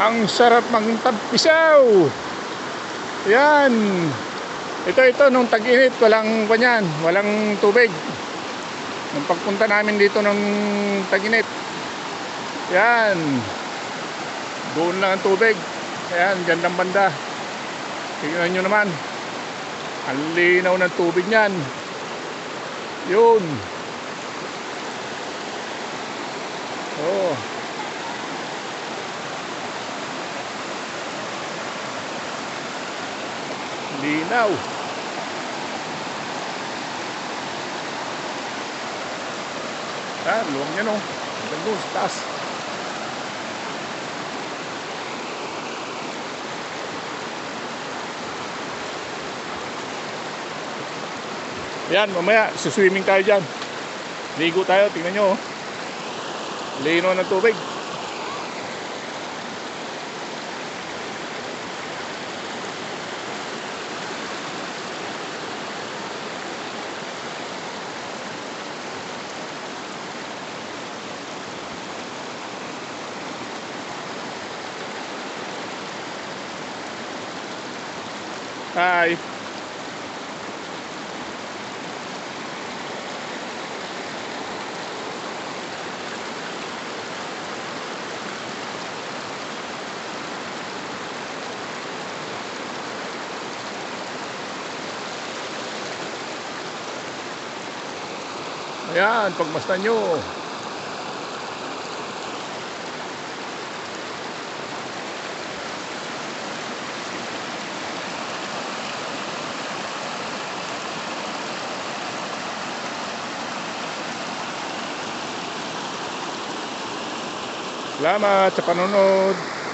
Ang sarap magtampisaw. Yan. Ito nung tag-init, walang kanyan, walang tubig. Nung pagpunta namin dito ng tag-init, yan, doon lang ang tubig. Ayan, dyan lang banda. Tingnan nyo naman, ang linaw ng tubig nyan. Yun. Oh. Linaw. Luwag niya no. Hanggang doon sa taas. Yan, mamaya suswimming tayo dyan. Ligo tayo, tingnan nyo oh. Lino ng tubig. Hi. Ayan, pagmasdan nyo. Salamat sa panonood.